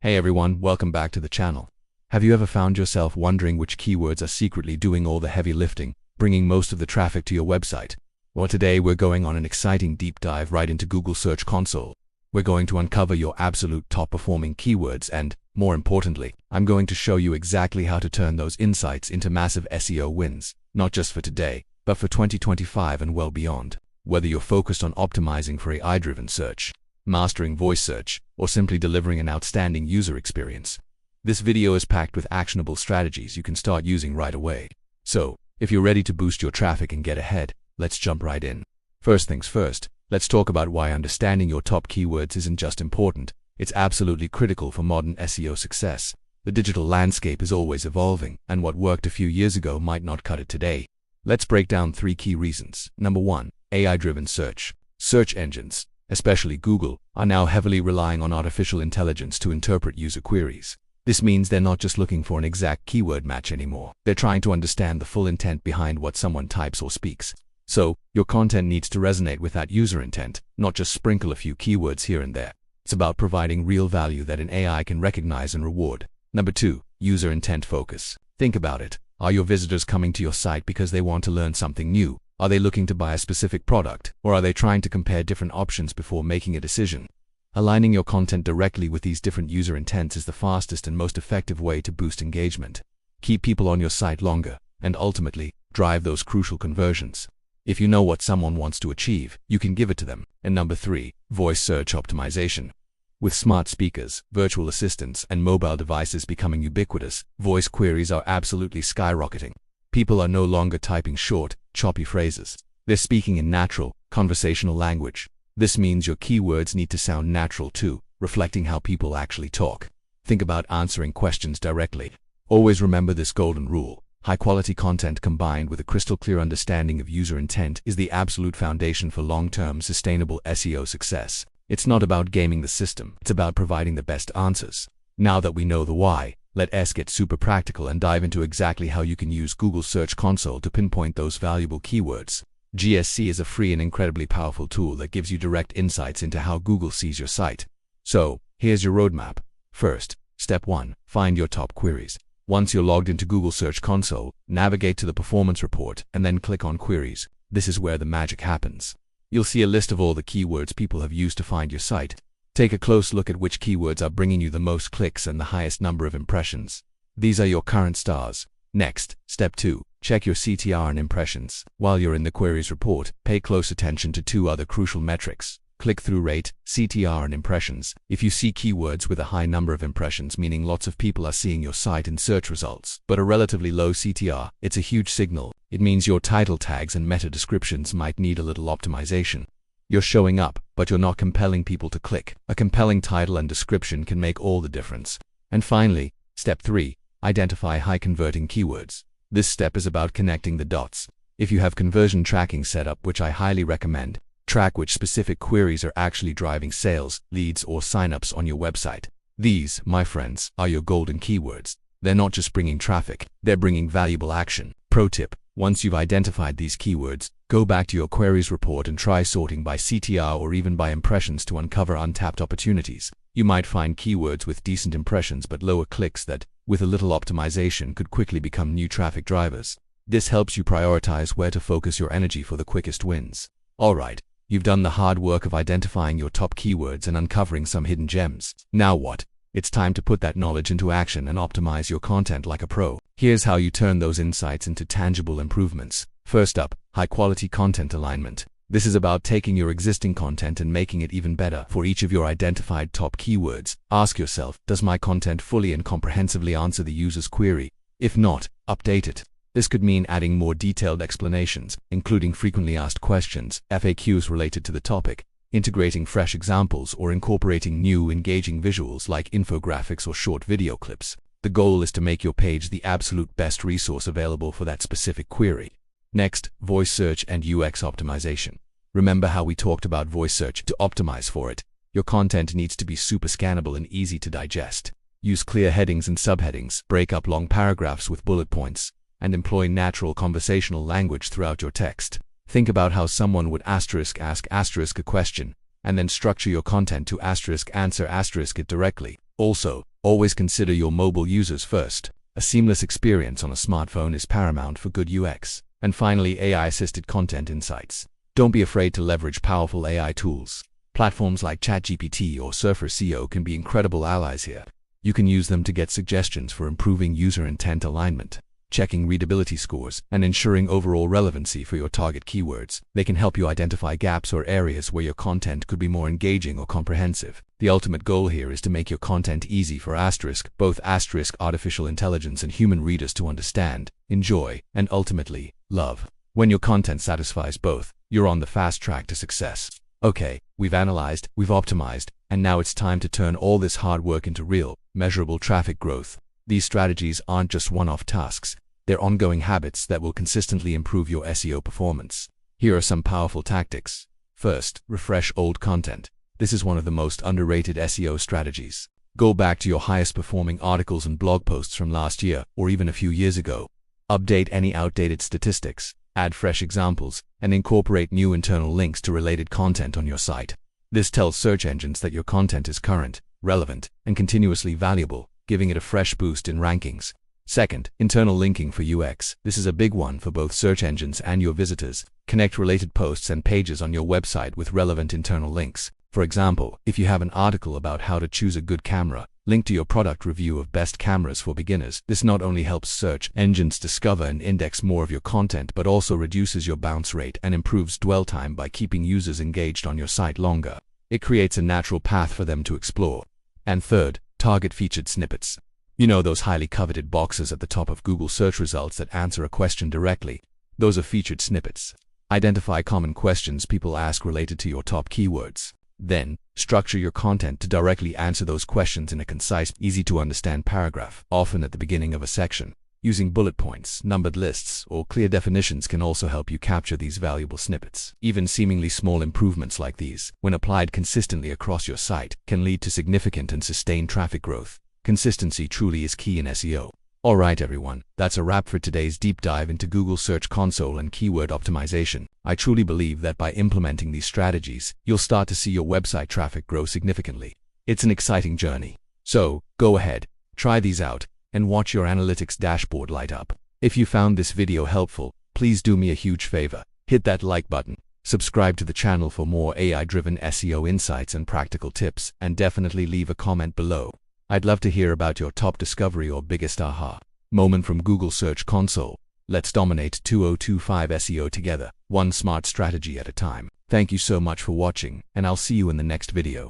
Hey everyone, welcome back to the channel. Have you ever found yourself wondering which keywords are secretly doing all the heavy lifting, bringing most of the traffic to your website? Well, today we're going on an exciting deep dive right into Google Search Console. We're going to uncover your absolute top-performing keywords and, more importantly, I'm going to show you exactly how to turn those insights into massive SEO wins, not just for today, but for 2025 and well beyond. Whether you're focused on optimizing for AI-driven search, mastering voice search, or simply delivering an outstanding user experience, this video is packed with actionable strategies you can start using right away. So, if you're ready to boost your traffic and get ahead, let's jump right in. First things first, let's talk about why understanding your top keywords isn't just important, it's absolutely critical for modern SEO success. The digital landscape is always evolving, and what worked a few years ago might not cut it today. Let's break down 3 key reasons. Number 1, AI-driven search. Search engines, especially Google, are now heavily relying on artificial intelligence to interpret user queries. This means they're not just looking for an exact keyword match anymore. They're trying to understand the full intent behind what someone types or speaks. So, your content needs to resonate with that user intent, not just sprinkle a few keywords here and there. It's about providing real value that an AI can recognize and reward. Number 2, user intent focus. Think about it. Are your visitors coming to your site because they want to learn something new? Are they looking to buy a specific product, or are they trying to compare different options before making a decision? Aligning your content directly with these different user intents is the fastest and most effective way to boost engagement. Keep people on your site longer, and ultimately, drive those crucial conversions. If you know what someone wants to achieve, you can give it to them. And number 3, voice search optimization. With smart speakers, virtual assistants, and mobile devices becoming ubiquitous, voice queries are absolutely skyrocketing. People are no longer typing short, choppy phrases. They're speaking in natural, conversational language. This means your keywords need to sound natural too, reflecting how people actually talk. Think about answering questions directly. Always remember this golden rule. High-quality content combined with a crystal-clear understanding of user intent is the absolute foundation for long-term sustainable SEO success. It's not about gaming the system, it's about providing the best answers. Now that we know the why, let's get super practical and dive into exactly how you can use Google Search Console to pinpoint those valuable keywords. GSC is a free and incredibly powerful tool that gives you direct insights into how Google sees your site. So, here's your roadmap. First, step 1, find your top queries. Once you're logged into Google Search Console, navigate to the performance report and then click on Queries. This is where the magic happens. You'll see a list of all the keywords people have used to find your site. Take a close look at which keywords are bringing you the most clicks and the highest number of impressions. These are your current stars. Next, step 2, check your CTR and impressions. While you're in the queries report, pay close attention to 2 other crucial metrics: click-through rate, CTR, and impressions. If you see keywords with a high number of impressions, meaning lots of people are seeing your site in search results, but a relatively low CTR, it's a huge signal. It means your title tags and meta descriptions might need a little optimization. You're showing up, but you're not compelling people to click. A compelling title and description can make all the difference. And finally, step 3, identify high-converting keywords. This step is about connecting the dots. If you have conversion tracking set up, which I highly recommend, track which specific queries are actually driving sales, leads, or signups on your website. These, my friends, are your golden keywords. They're not just bringing traffic, they're bringing valuable action. Pro tip: once you've identified these keywords, go back to your queries report and try sorting by CTR or even by impressions to uncover untapped opportunities. You might find keywords with decent impressions but lower clicks that, with a little optimization, could quickly become new traffic drivers. This helps you prioritize where to focus your energy for the quickest wins. Alright, you've done the hard work of identifying your top keywords and uncovering some hidden gems. Now what? It's time to put that knowledge into action and optimize your content like a pro. Here's how you turn those insights into tangible improvements. First up, high-quality content alignment. This is about taking your existing content and making it even better. For each of your identified top keywords, ask yourself, does my content fully and comprehensively answer the user's query? If not, update it. This could mean adding more detailed explanations, including frequently asked questions, FAQs related to the topic, integrating fresh examples, or incorporating new, engaging visuals like infographics or short video clips. The goal is to make your page the absolute best resource available for that specific query. Next, voice search and UX optimization. Remember how we talked about voice search? To optimize for it, your content needs to be super scannable and easy to digest. Use clear headings and subheadings, break up long paragraphs with bullet points, and employ natural conversational language throughout your text. Think about how someone would ask a question, and then structure your content to answer it directly. Also, Always consider your mobile users first. A seamless experience on a smartphone is paramount for good UX. And finally, AI-assisted content insights. Don't be afraid to leverage powerful AI tools. Platforms like ChatGPT or Surfer SEO can be incredible allies here. You can use them to get suggestions for improving user intent alignment, checking readability scores, and ensuring overall relevancy for your target keywords. They can help you identify gaps or areas where your content could be more engaging or comprehensive. The ultimate goal here is to make your content easy for both artificial intelligence and human readers to understand, enjoy, and ultimately love. When your content satisfies both, you're on the fast track to success. Okay, we've analyzed, we've optimized, and now it's time to turn all this hard work into real, measurable traffic growth. These strategies aren't just one-off tasks. They're ongoing habits that will consistently improve your SEO performance. Here are some powerful tactics. First, refresh old content. This is one of the most underrated SEO strategies. Go back to your highest performing articles and blog posts from last year or even a few years ago. Update any outdated statistics, add fresh examples, and incorporate new internal links to related content on your site. This tells search engines that your content is current, relevant, and continuously valuable, giving it a fresh boost in rankings. Second, internal linking for UX. This is a big one for both search engines and your visitors. Connect related posts and pages on your website with relevant internal links. For example, if you have an article about how to choose a good camera, link to your product review of best cameras for beginners. This not only helps search engines discover and index more of your content, but also reduces your bounce rate and improves dwell time by keeping users engaged on your site longer. It creates a natural path for them to explore. And third, target featured snippets. You know those highly coveted boxes at the top of Google search results that answer a question directly? Those are featured snippets. Identify common questions people ask related to your top keywords. Then, structure your content to directly answer those questions in a concise, easy-to-understand paragraph, often at the beginning of a section. Using bullet points, numbered lists, or clear definitions can also help you capture these valuable snippets. Even seemingly small improvements like these, when applied consistently across your site, can lead to significant and sustained traffic growth. Consistency truly is key in SEO. Alright everyone, that's a wrap for today's deep dive into Google Search Console and keyword optimization. I truly believe that by implementing these strategies, you'll start to see your website traffic grow significantly. It's an exciting journey. So, go ahead, try these out, and watch your analytics dashboard light up. If you found this video helpful, please do me a huge favor. Hit that like button, subscribe to the channel for more AI-driven SEO insights and practical tips, and definitely leave a comment below. I'd love to hear about your top discovery or biggest aha moment from Google Search Console. Let's dominate 2025 SEO together, one smart strategy at a time. Thank you so much for watching, and I'll see you in the next video.